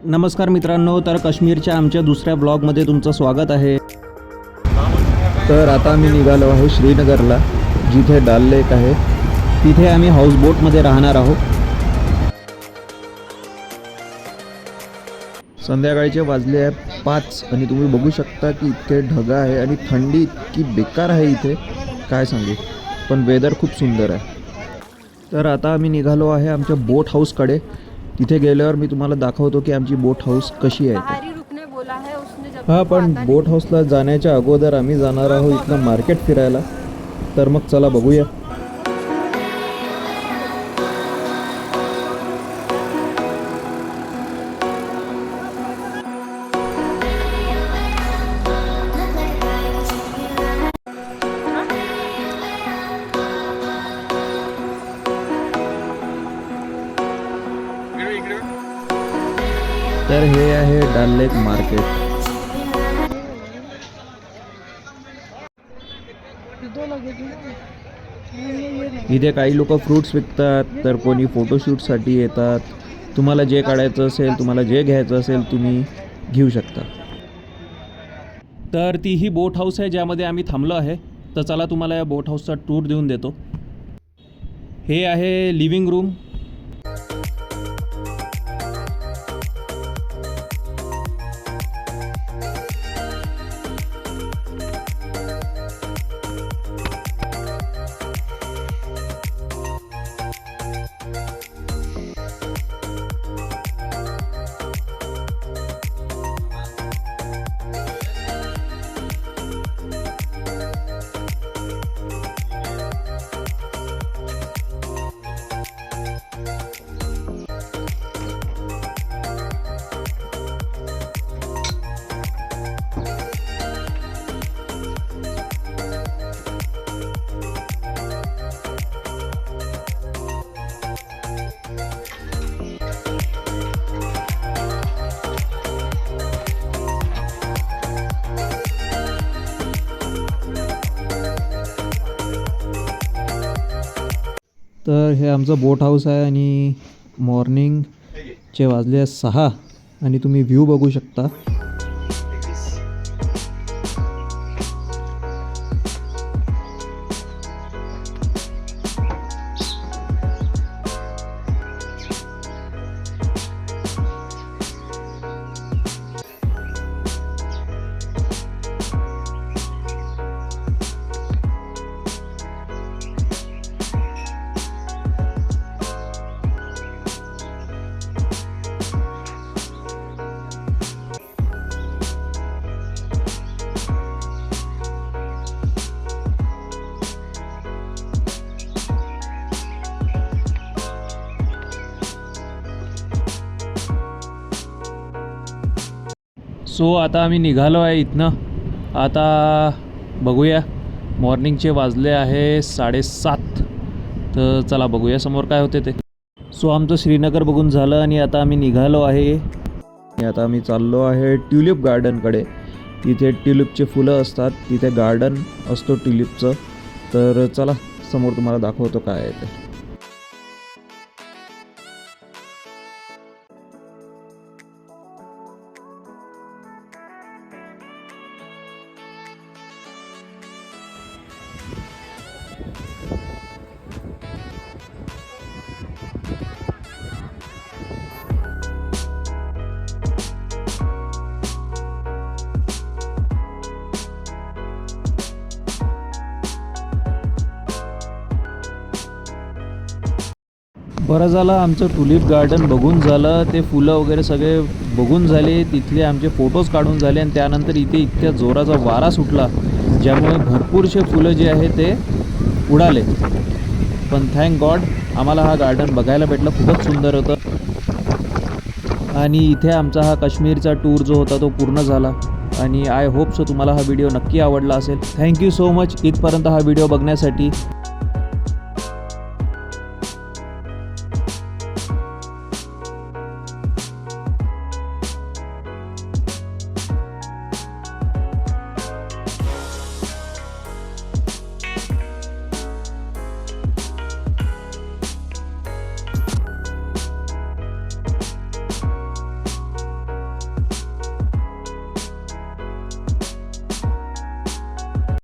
नमस्कार मित्रांनो, तर काश्मीरच्या आमच्या दुसऱ्या ब्लॉगमध्ये तुमचं स्वागत आहे। तर आता आम्ही निघालो आहे श्रीनगरला, जिथे डाल लेक आहे। तिथे आम्ही हाऊसबोटमध्ये राहणार आहोत। संध्याकाळचे वाजले आहे 5 आणि तुम्ही बघू शकता की इतके ढग आहे आणि थंडी इतकी बेकार आहे इथे, काय सांगू, पण वेदर खूप सुंदर आहे। तर आता आम्ही निघालो आहे आमच्या बोट हाऊसकडे। तिथे गेल्यावर मी तुम्हाला दाखवतो की आमची बोट हाऊस कशी आहे। हां, पण बोट हाऊसला जाण्याच्या अगोदर आम्ही जाणार आहोत इथलं मार्केट फिरायला। तर मग चला बघूया। तर हे आहे डाल लेक मार्केट। इथे काही लोक फ्रूट्स विकतात, तर कोणी फोटोशूटसाठी येतात। तुम्हाला जे काढायचं असेल, तुम्हाला जे घ्यायचं असेल, तुम्ही घेऊ शकता। तर ती ही बोट हाऊस आहे ज्यामध्ये आम्ही थांबलो आहे। तर चला तुम्हाला या बोट हाऊसचा टूर देऊन देतो। हे आहे लिव्हिंग रूम। तर हे आमचं बोट हाऊस आहे आणि मॉर्निंगचे वाजले 6 आणि तुम्ही व्ह्यू बघू शकता। सो आता आम्ही निघालो आहे इथनं। आता बघूया, मॉर्निंगचे वाजले आहे 7:30। तर चला बघूया समोर काय होते ते। सो आमचं श्रीनगर बघून झालं आणि आता आम्ही निघालो आहे। आता आम्ही चाललो आहे ट्युलिप गार्डनकडे। तिथे ट्युलिपचे फुलं असतात, तिथे गार्डन असतो ट्युलिपचं। तर चला समोर तुम्हाला दाखवतो काय आहे ते। बरं झालं आमचं टुलिप गार्डन बघून झालं, ते फुलं वगैरे सगळे बघून झाले, तिथले आमचे फोटोज काढून झाले आणि त्यानंतर इथे इतक्या जोराचा वारा सुटला ज्यामुळे भरपूरसे फुलं जे आहे ते उडाले। पण थँक गॉड आम्हाला हा गार्डन बघायला भेटला, खूपच सुंदर होतं। आणि इथे आमचा हा काश्मीरचा टूर जो होता तो पूर्ण झाला आणि आय होप सो तुम्हाला हा व्हिडिओ नक्की आवडला असेल। थँक्यू सो मच इथपर्यंत हा व्हिडिओ बघण्यासाठी।